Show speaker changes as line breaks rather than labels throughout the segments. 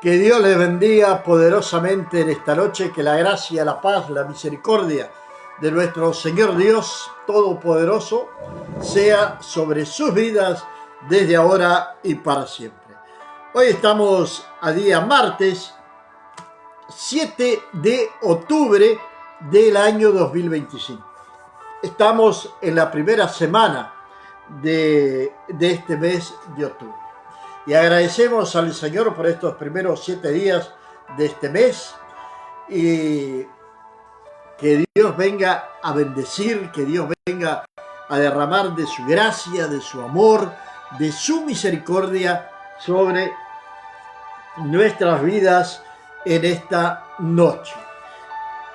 Que Dios les bendiga poderosamente en esta noche, que la gracia, la paz, la misericordia de nuestro Señor Dios Todopoderoso sea sobre sus vidas desde ahora y para siempre. Hoy estamos a día martes 7 de octubre del año 2025. Estamos en la primera semana de este mes de octubre. Y agradecemos al Señor por estos primeros 7 días de este mes y que Dios venga a bendecir, que Dios venga a derramar de su gracia, de su amor, de su misericordia sobre nuestras vidas en esta noche.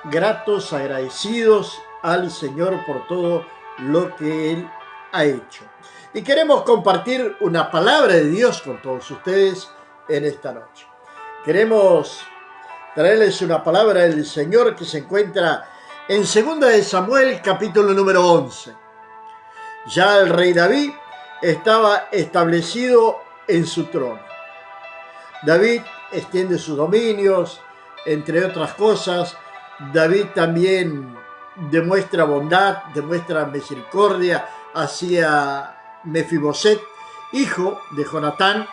Gratos, agradecidos al Señor por todo lo que Él ha hecho. Y queremos compartir una palabra de Dios con todos ustedes en esta noche. Queremos traerles una palabra del Señor que se encuentra en 2 de Samuel, capítulo número 11. Ya el rey David estaba establecido en su trono. David extiende sus dominios, entre otras cosas. David también demuestra bondad, demuestra misericordia hacia Mefiboset, hijo de Jonatán.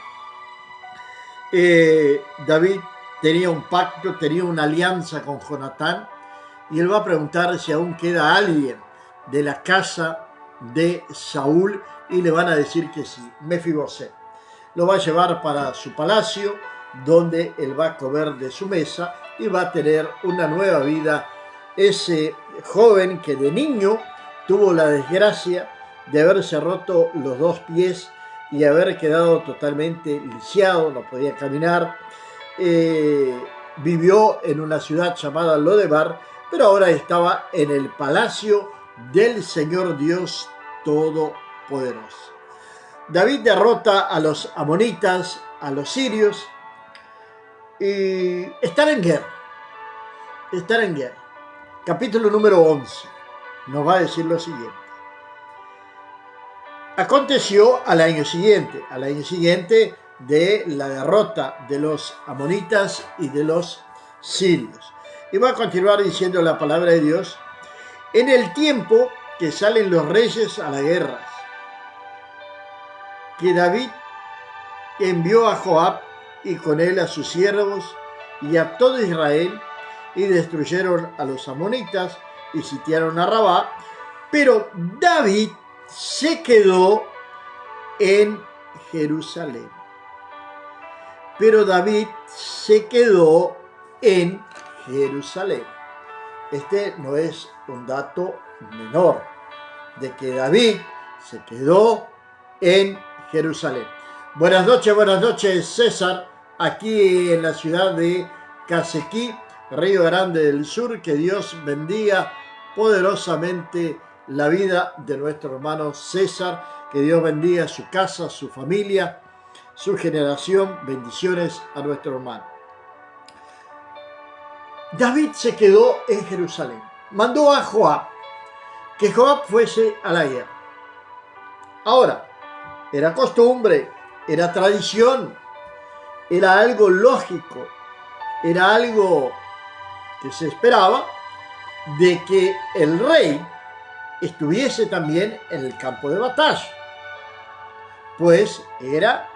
David tenía un pacto, tenía una alianza con Jonatán, y él va a preguntar si aún queda alguien de la casa de Saúl, y le van a decir que sí. Mefiboset lo va a llevar para su palacio, donde él va a comer de su mesa y va a tener una nueva vida. Ese joven que de niño tuvo la desgracia de haberse roto los 2 pies y haber quedado totalmente lisiado, no podía caminar. Vivió en una ciudad llamada Lodebar, pero ahora estaba en el palacio del Señor Dios Todopoderoso. David derrota a los amonitas, a los sirios, y están en guerra. Capítulo número 11 nos va a decir lo siguiente. Aconteció al año siguiente de la derrota de los amonitas y de los sirios. Y va a continuar diciendo la palabra de Dios: en el tiempo que salen los reyes a la guerra, que David envió a Joab y con él a sus siervos y a todo Israel, y destruyeron a los amonitas y sitiaron a Rabá, pero David se quedó en Jerusalén. Este no es un dato menor, de que David se quedó en Jerusalén. Buenas noches, César, aquí en la ciudad de Casequí, Río Grande del Sur. Que Dios bendiga poderosamente la vida de nuestro hermano César. Que Dios bendiga su casa, su familia, su generación. Bendiciones a nuestro hermano. David se quedó en Jerusalén. Mandó a Joab, que Joab fuese a la guerra. Ahora, era costumbre, era tradición, era algo lógico, era algo que se esperaba, de que el rey estuviese también en el campo de batalla, pues era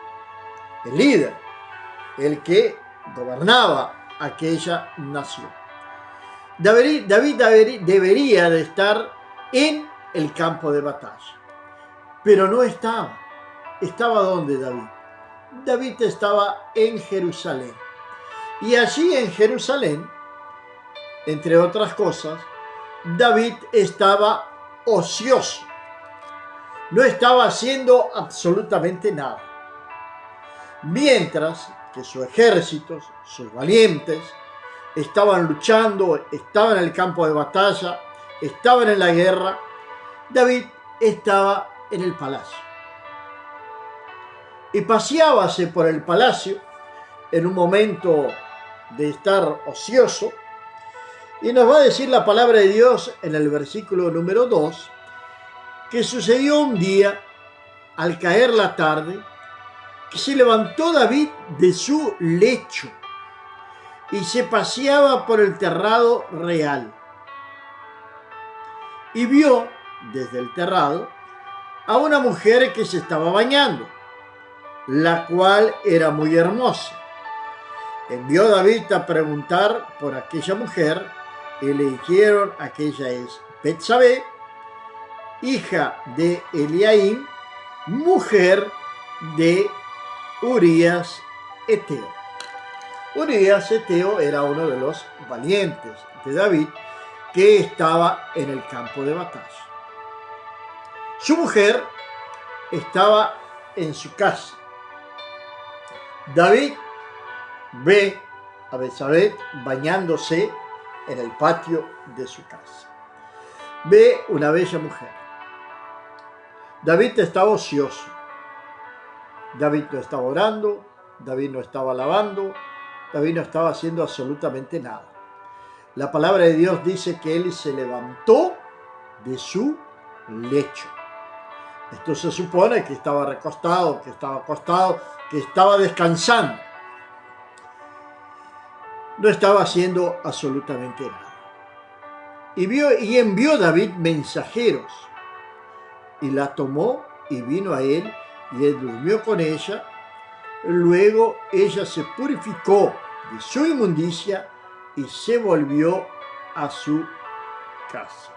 el líder, el que gobernaba aquella nación. David debería de estar en el campo de batalla, pero no estaba. ¿Estaba dónde David? David estaba en Jerusalén. Y allí en Jerusalén, entre otras cosas, David estaba ocioso. No estaba haciendo absolutamente nada. Mientras que sus ejércitos, sus valientes, estaban luchando, estaban en el campo de batalla, estaban en la guerra, David estaba en el palacio. Y paseábase por el palacio en un momento de estar ocioso, y nos va a decir la palabra de Dios en el versículo número 2, que sucedió un día, al caer la tarde, que se levantó David de su lecho y se paseaba por el terrado real. Y vio desde el terrado a una mujer que se estaba bañando, la cual era muy hermosa. Envió David a preguntar por aquella mujer y le dijeron: aquella es Betsabé, hija de Eliaim, mujer de Urías Eteo. Urías Eteo era uno de los valientes de David que estaba en el campo de batalla. Su mujer estaba en su casa. David ve a Betsabé bañándose en el patio de su casa. Ve una bella mujer. David estaba ocioso. David no estaba orando, David no estaba alabando, David no estaba haciendo absolutamente nada. La palabra de Dios dice que él se levantó de su lecho. Esto se supone que estaba recostado, que estaba acostado, que estaba descansando. No estaba haciendo absolutamente nada. Y envió David mensajeros, y la tomó y vino a él, y él durmió con ella. Luego ella se purificó de su inmundicia y se volvió a su casa.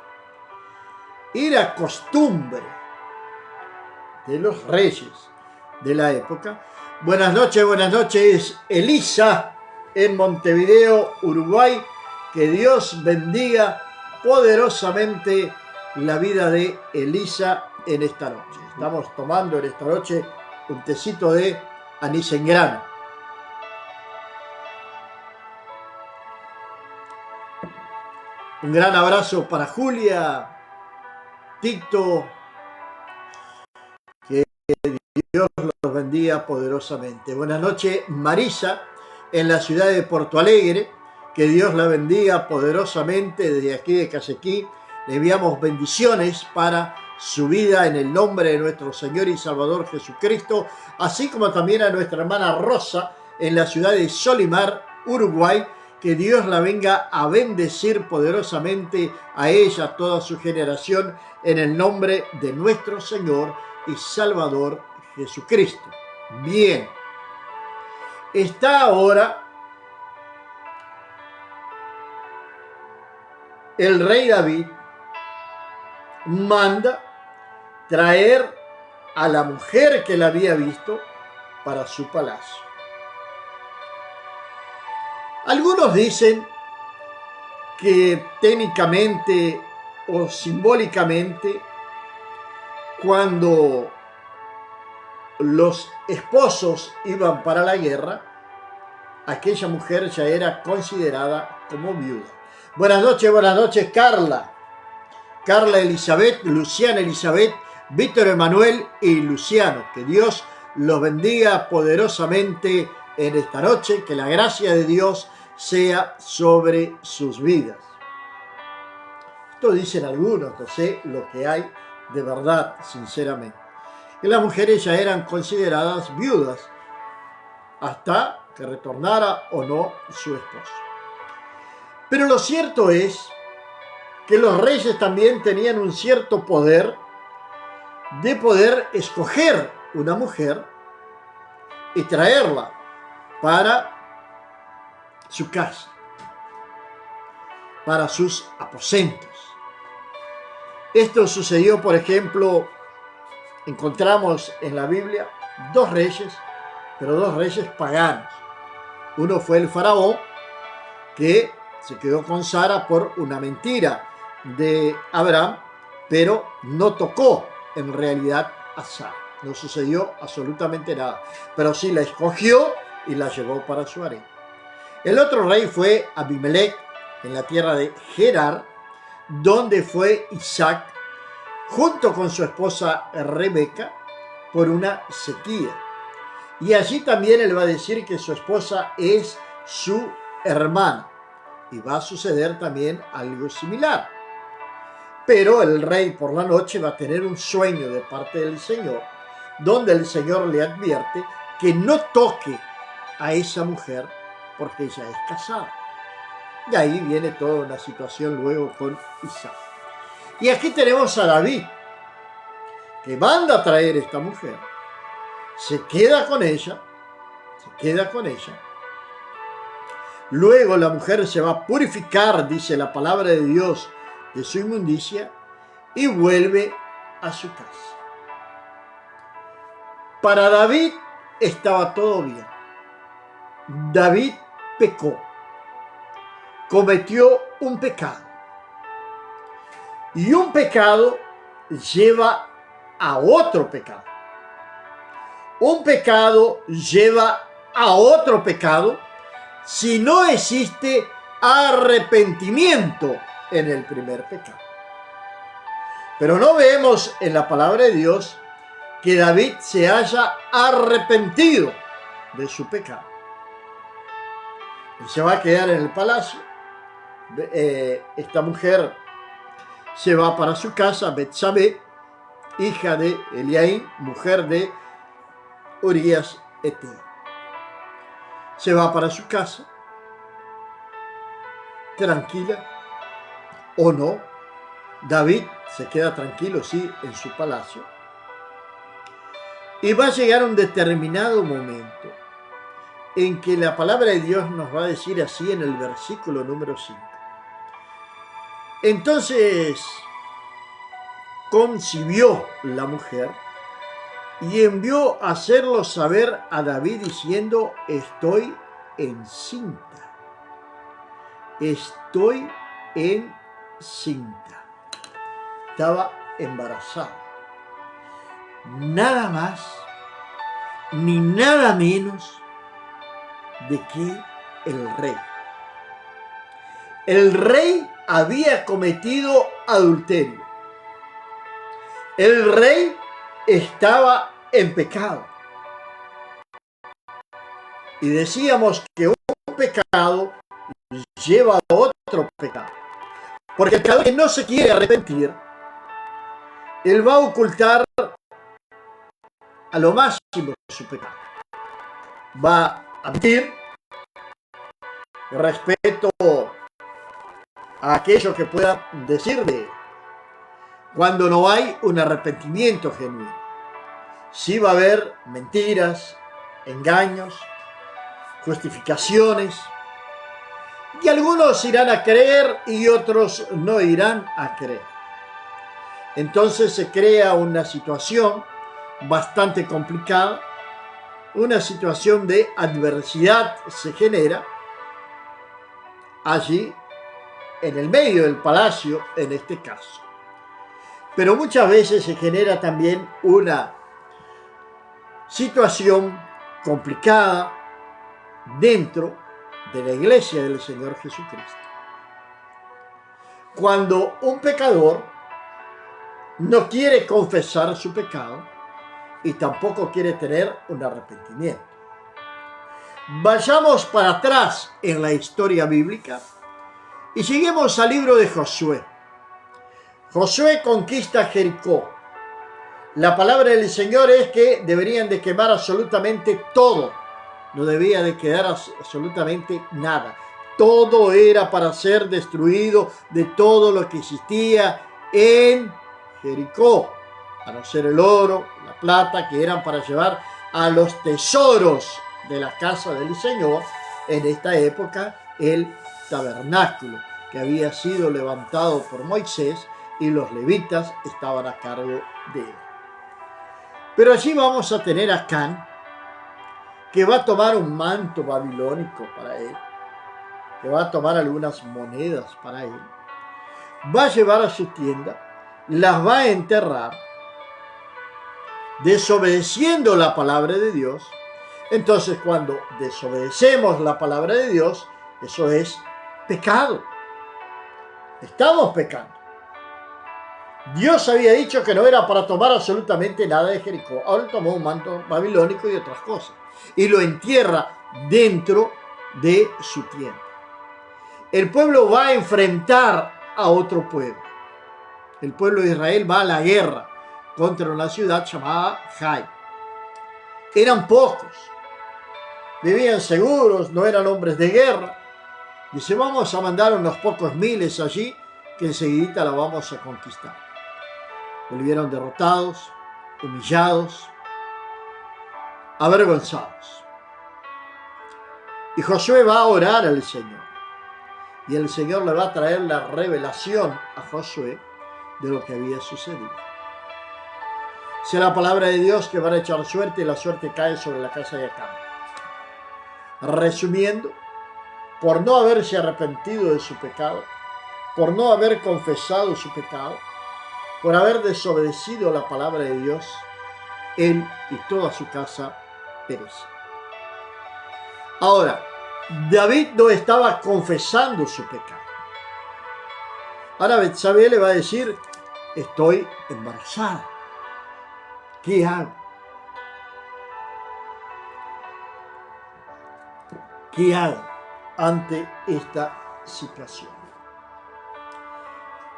Era costumbre de los reyes de la época. Buenas noches, Elisa en Montevideo, Uruguay. Que Dios bendiga poderosamente la vida de Elisa en esta noche. Estamos tomando en esta noche un tecito de anís en grano. Un gran abrazo para Julia, Tito, que Dios los bendiga poderosamente. Buenas noches, Marisa, en la ciudad de Porto Alegre, que Dios la bendiga poderosamente desde aquí de Casequí. Le enviamos bendiciones para su vida en el nombre de nuestro Señor y Salvador Jesucristo, así como también a nuestra hermana Rosa en la ciudad de Solimar, Uruguay. Que Dios la venga a bendecir poderosamente a ella, a toda su generación, en el nombre de nuestro Señor y Salvador Jesucristo. Bien, está ahora el rey David, manda traer a la mujer que la había visto para su palacio. Algunos dicen que técnicamente o simbólicamente, cuando los esposos iban para la guerra, aquella mujer ya era considerada como viuda. Buenas noches, Carla Elizabeth, Luciana Elizabeth, Víctor Emanuel y Luciano. Que Dios los bendiga poderosamente en esta noche, que la gracia de Dios sea sobre sus vidas. Esto dicen algunos, no sé lo que hay de verdad, sinceramente. Que las mujeres ya eran consideradas viudas hasta que retornara o no su esposo. Pero lo cierto es que los reyes también tenían un cierto poder de poder escoger una mujer y traerla para su casa, para sus aposentos. Esto sucedió, por ejemplo, encontramos en la Biblia dos reyes, pero dos reyes paganos. Uno fue el faraón, que se quedó con Sara por una mentira de Abraham, pero no tocó en realidad a Sara. No sucedió absolutamente nada, pero sí la escogió y la llevó para su harén. El otro rey fue Abimelech, en la tierra de Gerar, donde fue Isaac junto con su esposa Rebeca por una sequía. Y allí también él va a decir que su esposa es su hermana. Y va a suceder también algo similar. Pero el rey por la noche va a tener un sueño de parte del Señor, donde el Señor le advierte que no toque a esa mujer porque ella es casada. Y ahí viene toda una situación luego con Isaac. Y aquí tenemos a David, que manda a traer a esta mujer, se queda con ella, luego la mujer se va a purificar, dice la palabra de Dios, de su inmundicia, y vuelve a su casa. Para David estaba todo bien. David pecó, cometió un pecado. Y un pecado lleva a otro pecado. Un pecado lleva a otro pecado si no existe arrepentimiento en el primer pecado. Pero no vemos en la palabra de Dios que David se haya arrepentido de su pecado. Él se va a quedar en el palacio. Esta mujer se va para su casa, Betsabé, hija de Eliaín, mujer de Urías Eteo. Se va para su casa, tranquila o no. David se queda tranquilo, sí, en su palacio. Y va a llegar un determinado momento en que la palabra de Dios nos va a decir así en el versículo número 5. Entonces concibió la mujer y envió a hacerlo saber a David diciendo: estoy encinta. Estoy encinta. Estaba embarazada. Nada más ni nada menos de que el rey. El rey había cometido adulterio. El rey estaba en pecado. Y decíamos que un pecado lleva a otro pecado. Porque el pecador que no se quiere arrepentir, él va a ocultar a lo máximo su pecado. Va a mentir respecto a aquello que pueda decir de él, cuando no hay un arrepentimiento genuino. Sí va a haber mentiras, engaños, justificaciones, y algunos irán a creer y otros no irán a creer. Entonces se crea una situación bastante complicada, una situación de adversidad se genera allí en el medio del palacio, en este caso. Pero muchas veces se genera también una situación complicada dentro de la iglesia del Señor Jesucristo. Cuando un pecador no quiere confesar su pecado y tampoco quiere tener un arrepentimiento. Vayamos para atrás en la historia bíblica y lleguemos al libro de Josué. Josué conquista Jericó. La palabra del Señor es que deberían de quemar absolutamente todo. No debía de quedar absolutamente nada. Todo era para ser destruido de todo lo que existía en Jericó, a no ser el oro, la plata, que eran para llevar a los tesoros de la casa del Señor, en esta época el tabernáculo, que había sido levantado por Moisés y los levitas estaban a cargo de él. Pero allí vamos a tener a Acán, que va a tomar un manto babilónico para él, que va a tomar algunas monedas para él, va a llevar a su tienda, las va a enterrar, desobedeciendo la palabra de Dios. Entonces, cuando desobedecemos la palabra de Dios, eso es pecado. Estamos pecando. Dios había dicho que no era para tomar absolutamente nada de Jericó. Ahora tomó un manto babilónico y otras cosas, y lo entierra dentro de su tienda. El pueblo va a enfrentar a otro pueblo. El pueblo de Israel va a la guerra contra una ciudad llamada Jai. Eran pocos, vivían seguros, no eran hombres de guerra. Dice, vamos a mandar unos pocos miles allí, que enseguida la vamos a conquistar. Volvieron derrotados, humillados, avergonzados. Y Josué va a orar al Señor. Y el Señor le va a traer la revelación a Josué de lo que había sucedido. Dice la palabra de Dios que van a echar suerte y la suerte cae sobre la casa de Acán. Resumiendo, por no haberse arrepentido de su pecado, por no haber confesado su pecado, por haber desobedecido la palabra de Dios, él y toda su casa perecen. Ahora, David no estaba confesando su pecado. Ahora Betsabé le va a decir, estoy embarazada. ¿Qué hago? ¿Qué hago ante esta situación?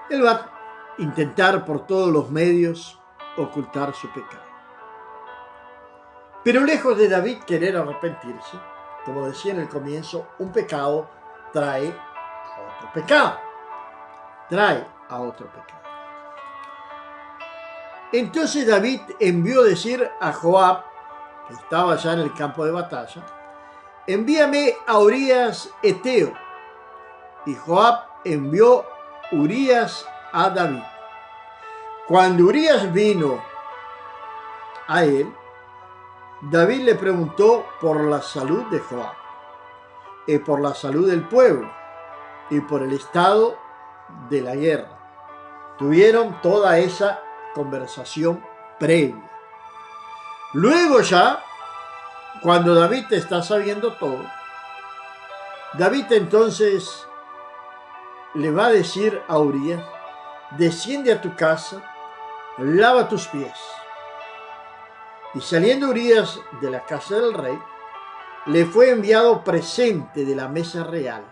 Él va a intentar por todos los medios ocultar su pecado. Pero lejos de David querer arrepentirse, como decía en el comienzo, un pecado trae a otro pecado. Trae a otro pecado. Entonces David envió decir a Joab, que estaba ya en el campo de batalla, envíame a Urías Eteo. Y Joab envió Urías a David. Cuando Urías vino a él, David le preguntó por la salud de Joab, y por la salud del pueblo, y por el estado de la guerra. Tuvieron toda esa conversación previa. Luego ya, cuando David está sabiendo todo, David entonces le va a decir a Urías, desciende a tu casa, lava tus pies. Y saliendo Urías de la casa del rey, le fue enviado presente de la mesa real.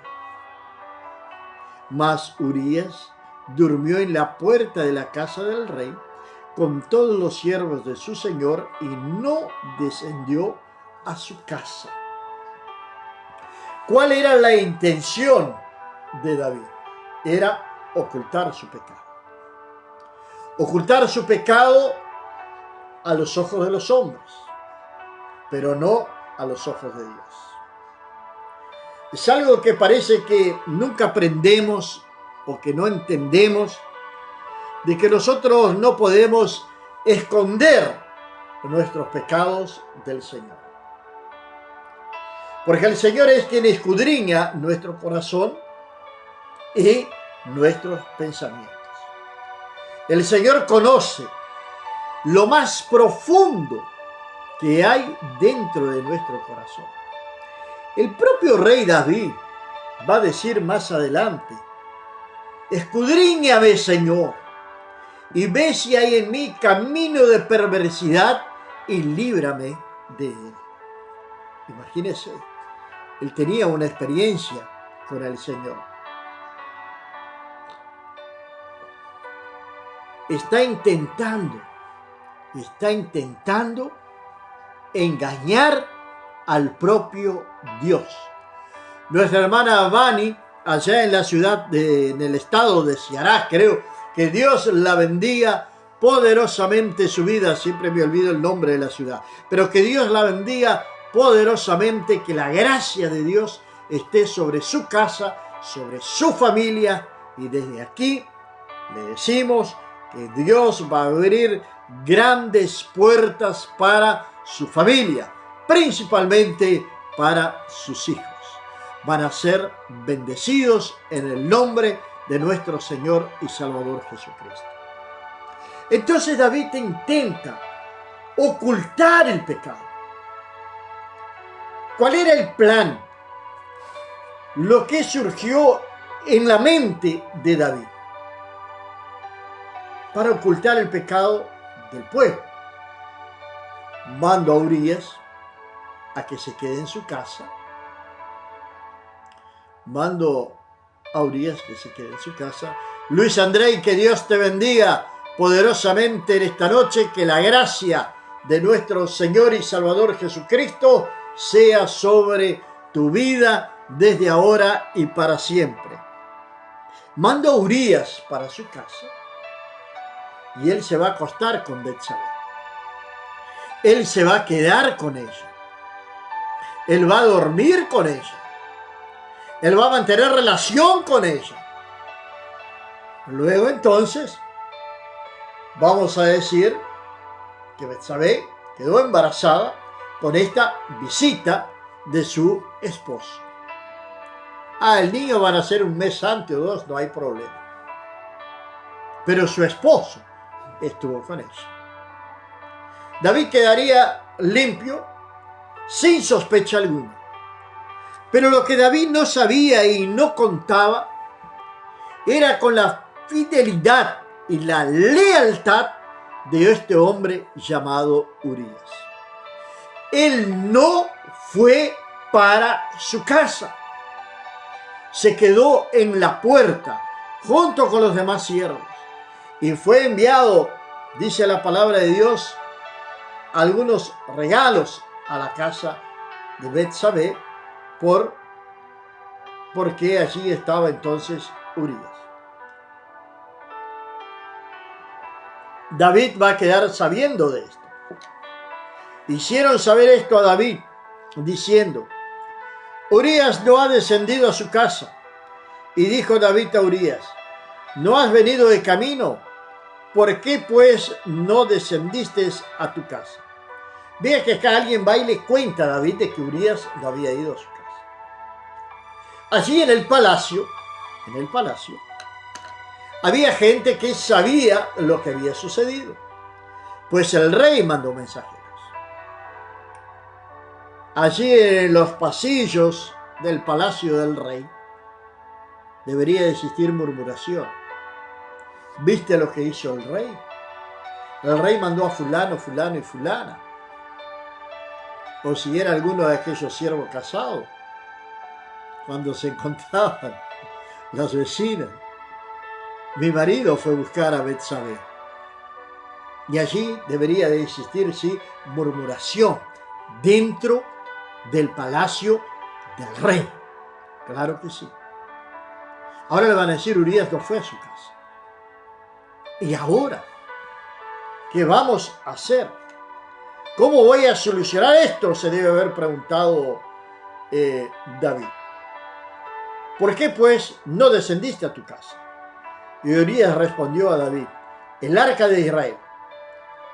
Mas Urías durmió en la puerta de la casa del rey con todos los siervos de su señor y no descendió a su casa. ¿Cuál era la intención de David? Era ocultar su pecado. Ocultar su pecado a los ojos de los hombres, pero no a los ojos de Dios. Es algo que parece que nunca aprendemos o que no entendemos, de que nosotros no podemos esconder nuestros pecados del Señor. Porque el Señor es quien escudriña nuestro corazón y nuestros pensamientos. El Señor conoce lo más profundo que hay dentro de nuestro corazón. El propio rey David va a decir más adelante, escudriñame, Señor, y ve si hay en mí camino de perversidad y líbrame de él. Imagínese, él tenía una experiencia con el Señor. Está intentando engañar al propio Dios. Nuestra hermana Vani, allá en la ciudad, en el estado de Ceará, creo, que Dios la bendiga poderosamente su vida, siempre me olvido el nombre de la ciudad, pero que Dios la bendiga poderosamente, que la gracia de Dios esté sobre su casa, sobre su familia, y desde aquí le decimos que Dios va a abrir grandes puertas para su familia, principalmente para sus hijos. Van a ser bendecidos en el nombre de nuestro Señor y Salvador Jesucristo. Entonces David intenta ocultar el pecado. ¿Cuál era el plan? Lo que surgió en la mente de David para ocultar el pecado del pueblo. Mando a Urías a que se quede en su casa. Luis Andrei, que Dios te bendiga poderosamente en esta noche, que la gracia de nuestro Señor y Salvador Jesucristo sea sobre tu vida desde ahora y para siempre. Manda a Urías para su casa y él se va a acostar con Betsabé. Él se va a quedar con ella. Él va a dormir con ella. Él va a mantener relación con ella. Luego entonces vamos a decir que Betsabé quedó embarazada con esta visita de su esposo. El niño va a nacer un mes antes o dos, no hay problema. Pero su esposo estuvo con ella. David quedaría limpio sin sospecha alguna. Pero lo que David no sabía y no contaba era con la fidelidad y la lealtad de este hombre llamado Urías. Él no fue para su casa. Se quedó en la puerta junto con los demás siervos y fue enviado, dice la palabra de Dios, algunos regalos a la casa de Betsabé porque allí estaba entonces Urías. David va a quedar sabiendo de esto. Hicieron saber esto a David, diciendo: Urías no ha descendido a su casa. Y dijo David a Urías: ¿no has venido de camino? ¿Por qué pues no descendiste a tu casa? Vea que acá alguien va y le cuenta a David de que Urías no había ido a su casa. Allí en el palacio, había gente que sabía lo que había sucedido, pues el rey mandó mensajeros. Allí en los pasillos del palacio del rey debería existir murmuración. ¿Viste lo que hizo el rey? El rey mandó a fulano, fulano y fulana. O si era alguno de aquellos siervos casados, cuando se encontraban las vecinas. Mi marido fue a buscar a Betsabé. Y allí debería de existir, sí, murmuración dentro del palacio del rey. Claro que sí. Ahora le van a decir: Urías no fue a su casa. ¿Y ahora qué vamos a hacer? ¿Cómo voy a solucionar esto?, se debe haber preguntado David. ¿Por qué pues no descendiste a tu casa? Y Urías respondió a David: el arca de Israel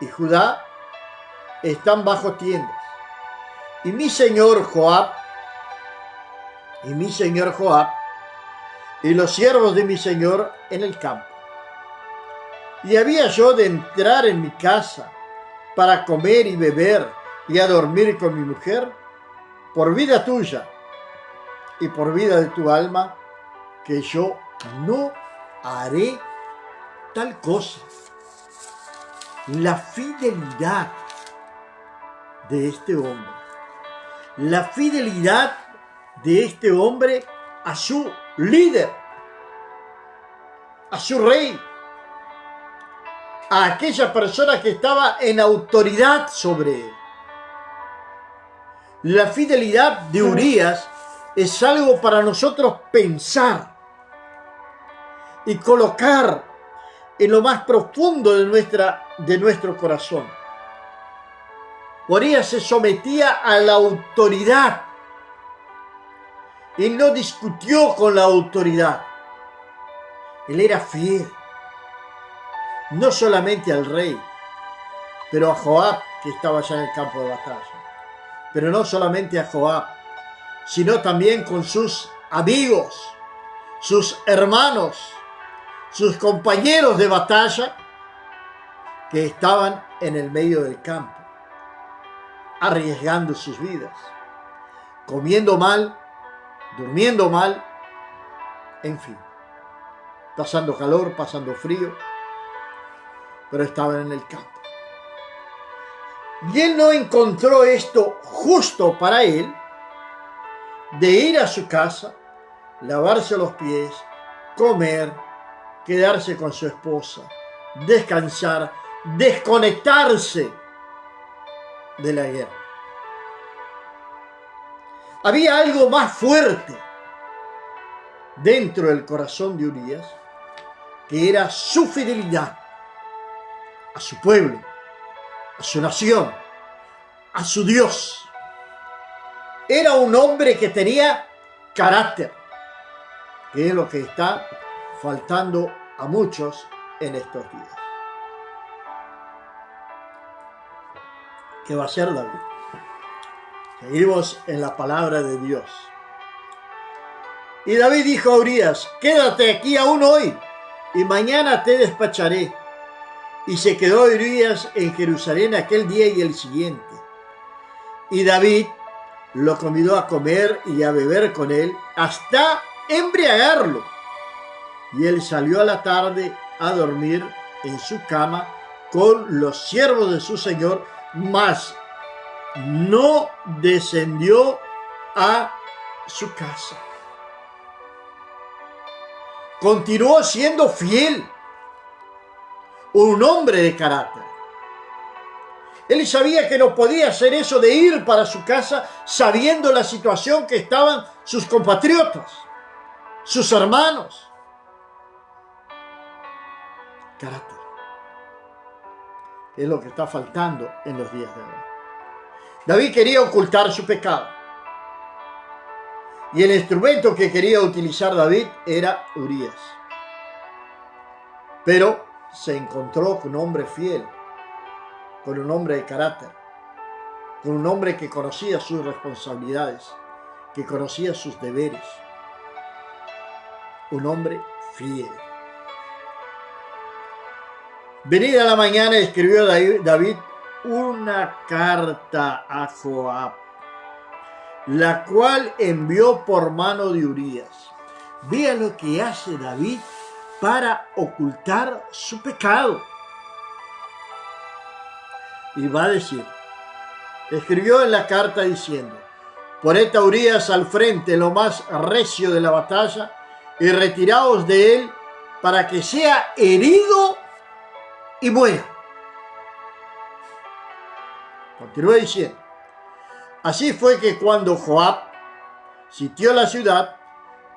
y Judá están bajo tiendas, y mi señor Joab y los siervos de mi señor en el campo. Y había yo de entrar en mi casa para comer y beber y a dormir con mi mujer. Por vida tuya y por vida de tu alma, que yo no haré tal cosa. La fidelidad de este hombre. La fidelidad de este hombre a su líder, a su rey, a aquella persona que estaba en autoridad sobre él. La fidelidad de Urías es algo para nosotros pensar y colocar en lo más profundo de nuestro corazón. Urías se sometía a la autoridad y no discutió con la autoridad. Él era fiel, no solamente al rey, pero a Joab, que estaba allá en el campo de batalla. Pero no solamente a Joab, sino también con sus amigos, sus hermanos, sus compañeros de batalla que estaban en el medio del campo, arriesgando sus vidas, comiendo mal, durmiendo mal, en fin, pasando calor, pasando frío, pero estaban en el campo. Y él no encontró esto justo para él, de ir a su casa, lavarse los pies, comer, quedarse con su esposa, descansar, desconectarse de la guerra. Había algo más fuerte dentro del corazón de Urías, que era su fidelidad a su pueblo, a su nación, a su Dios. Era un hombre que tenía carácter, que es lo que está faltando a muchos en estos días. ¿Qué va a hacer David? Seguimos en la palabra de Dios. Y David dijo a Urías: quédate aquí aún hoy, y mañana te despacharé. Y se quedó Urías en Jerusalén aquel día y el siguiente. Y David lo convidó a comer y a beber con él hasta embriagarlo. Y él salió a la tarde a dormir en su cama con los siervos de su señor, mas no descendió a su casa. Continuó siendo fiel, un hombre de carácter. Él sabía que no podía hacer eso de ir para su casa sabiendo la situación que estaban sus compatriotas, sus hermanos. Carácter. Es lo que está faltando en los días de hoy. David quería ocultar su pecado. Y el instrumento que quería utilizar David era Urías. Pero se encontró con un hombre fiel, con un hombre de carácter, con un hombre que conocía sus responsabilidades, que conocía sus deberes. Un hombre fiel. Venida la mañana escribió David una carta a Joab, la cual envió por mano de Urías. Vea lo que hace David para ocultar su pecado. Y va a decir, escribió en la carta diciendo: poned a Urías al frente, lo más recio de la batalla, y retiraos de él para que sea herido y muera. Continúa diciendo: así fue que cuando Joab sitió la ciudad,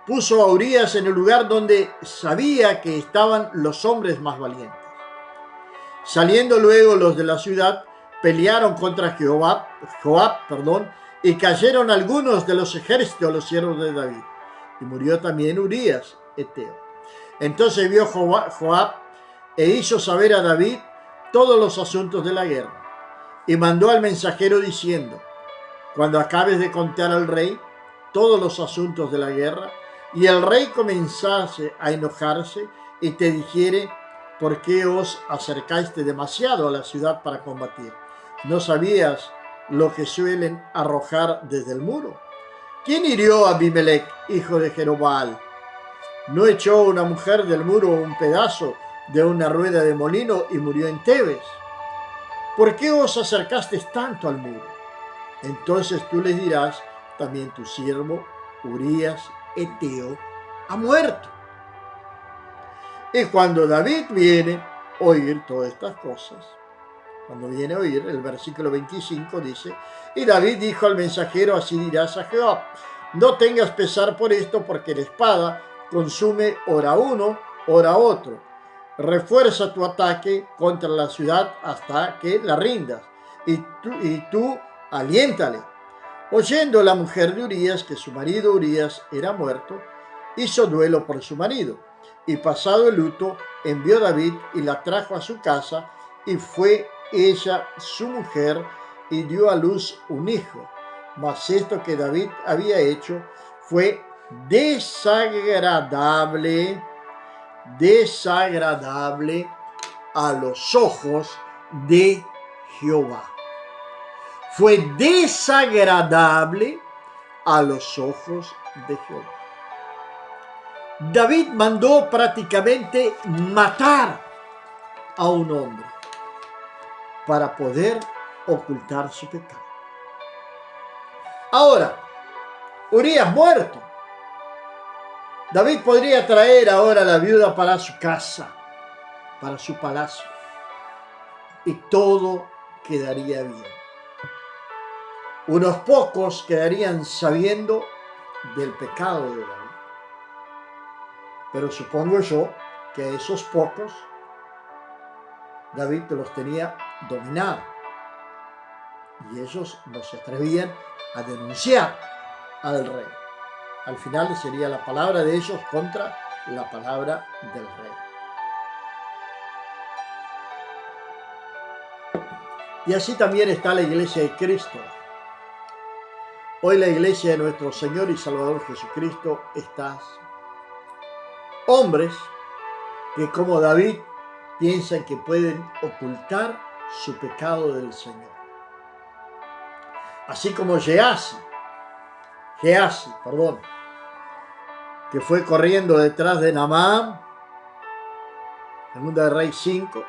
puso a Urías en el lugar donde sabía que estaban los hombres más valientes. Saliendo luego los de la ciudad, pelearon contra Joab, y cayeron algunos de los ejércitos de los siervos de David. Y murió también Urías, eteo. Entonces vio Joab e hizo saber a David todos los asuntos de la guerra. Y mandó al mensajero diciendo: cuando acabes de contar al rey todos los asuntos de la guerra, y el rey comenzase a enojarse y te dijere: ¿por qué os acercáis demasiado a la ciudad para combatir? ¿No sabías lo que suelen arrojar desde el muro? ¿Quién hirió a Abimelech, hijo de Jerobbaal? ¿No echó una mujer del muro un pedazo de una rueda de molino y murió en Tebes? ¿Por qué os acercasteis tanto al muro? Entonces tú les dirás: también tu siervo Urías, eteo, ha muerto. Y cuando David viene a oír todas estas cosas, cuando viene a oír, el versículo 25 dice: y David dijo al mensajero: así dirás a Jehová: no tengas pesar por esto, porque la espada consume ora uno, ora otro. Refuerza tu ataque contra la ciudad hasta que la rindas, y tú aliéntale. Oyendo la mujer de Urías que su marido Urías era muerto, hizo duelo por su marido, y pasado el luto, envió David y la trajo a su casa, y fue ella su mujer, y dio a luz un hijo. Mas esto que David había hecho fue desagradable a los ojos de Jehová. Fue desagradable a los ojos de Jehová. David mandó prácticamente matar a un hombre para poder ocultar su pecado. Ahora, Urías muerto. David podría traer ahora a la viuda para su casa, para su palacio, y todo quedaría bien. Unos pocos quedarían sabiendo del pecado de David. Pero supongo yo que esos pocos David los tenía dominados y ellos no se atrevían a denunciar al rey. Al final sería la palabra de ellos contra la palabra del rey. Y así también está la iglesia de Cristo. Hoy la iglesia de nuestro Señor y Salvador Jesucristo está hombres que como David piensan que pueden ocultar su pecado del Señor. Así como Gehazi, que fue corriendo detrás de Naamán, Segunda de Reyes 5,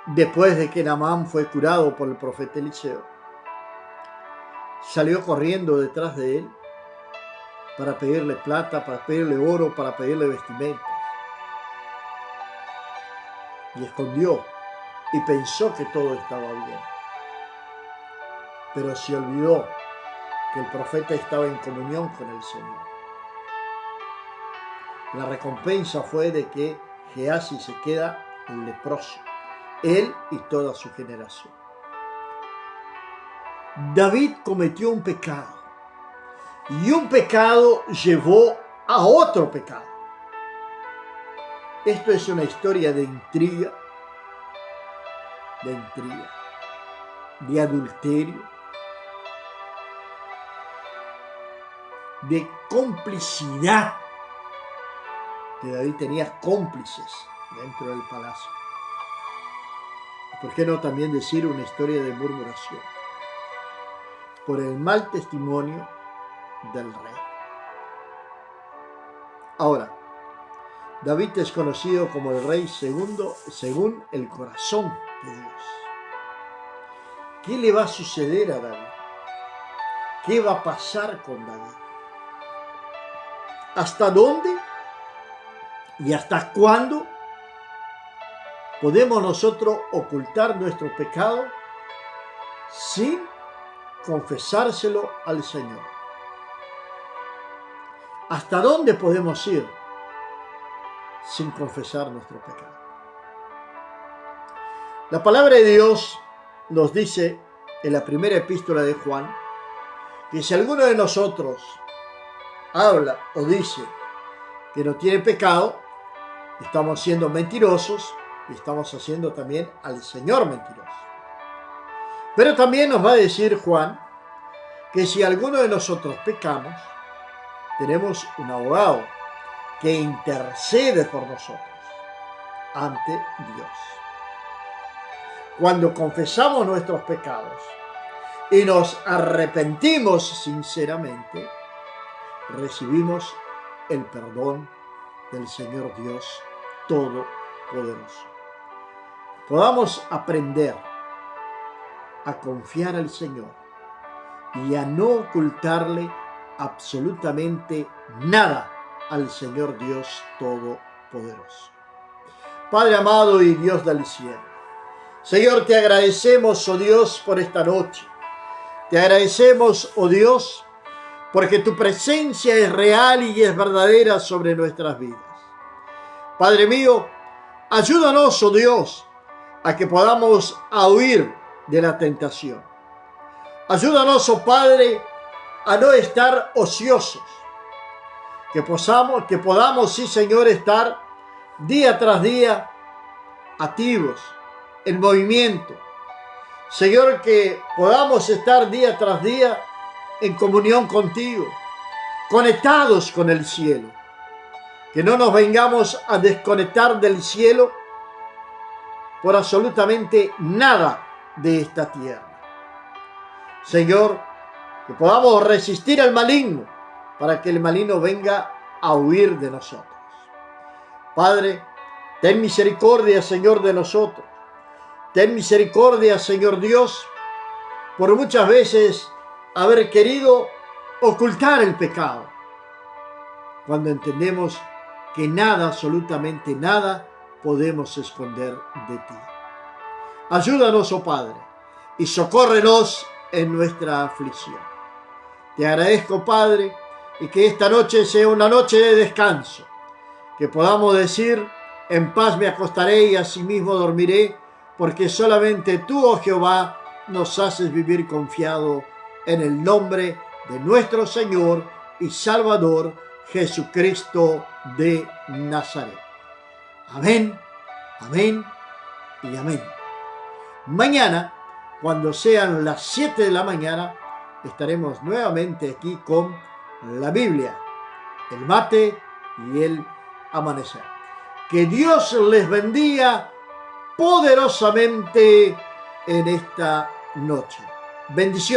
después de que Naamán fue curado por el profeta Eliseo, salió corriendo detrás de él para pedirle plata, para pedirle oro, para pedirle vestimentas. Y escondió y pensó que todo estaba bien. Pero se olvidó que el profeta estaba en comunión con el Señor. La recompensa fue de que Gehazi se queda leproso, él y toda su generación. David cometió un pecado y un pecado llevó a otro pecado. Esto es una historia de intriga, de adulterio, de complicidad, que David tenía cómplices dentro del palacio. ¿Por qué no también decir una historia de murmuración? Por el mal testimonio del rey. Ahora, David es conocido como el rey segundo según el corazón de Dios. ¿Qué le va a suceder a David? ¿Qué va a pasar con David? ¿Hasta dónde y hasta cuándo podemos nosotros ocultar nuestro pecado sin confesárselo al Señor? ¿Hasta dónde podemos ir sin confesar nuestro pecado? La palabra de Dios nos dice en la primera epístola de Juan que si alguno de nosotros habla o dice que no tiene pecado, estamos siendo mentirosos y estamos haciendo también al Señor mentiroso. Pero también nos va a decir Juan que si alguno de nosotros pecamos, tenemos un abogado que intercede por nosotros ante Dios. Cuando confesamos nuestros pecados y nos arrepentimos sinceramente, recibimos el perdón del Señor Dios Todopoderoso. Podamos aprender a confiar al Señor y a no ocultarle absolutamente nada al Señor Dios Todopoderoso. Padre amado y Dios del cielo, Señor, te agradecemos, oh Dios, por esta noche. Te agradecemos, oh Dios, porque tu presencia es real y es verdadera sobre nuestras vidas. Padre mío, ayúdanos, oh Dios, a que podamos huir de la tentación. Ayúdanos, oh Padre, a no estar ociosos. Que podamos, sí, Señor, estar día tras día activos, en movimiento. Señor, que podamos estar día tras día en comunión contigo, conectados con el cielo. Que no nos vengamos a desconectar del cielo por absolutamente nada de esta tierra. Señor, que podamos resistir al maligno para que el maligno venga a huir de nosotros. Padre, ten misericordia, Señor, de nosotros. Ten misericordia, Señor Dios, por muchas veces haber querido ocultar el pecado, cuando entendemos que nada, absolutamente nada, podemos esconder de ti. Ayúdanos, oh Padre, y socórrenos en nuestra aflicción. Te agradezco, Padre, y que esta noche sea una noche de descanso, que podamos decir: en paz me acostaré y asimismo dormiré, porque solamente tú, oh Jehová, nos haces vivir confiado, en el nombre de nuestro Señor y Salvador Jesucristo de Nazaret. Amén, amén y amén. Mañana, cuando sean las 7 de la mañana, estaremos nuevamente aquí con la Biblia, el mate y el amanecer. Que Dios les bendiga poderosamente en esta noche. Bendiciones.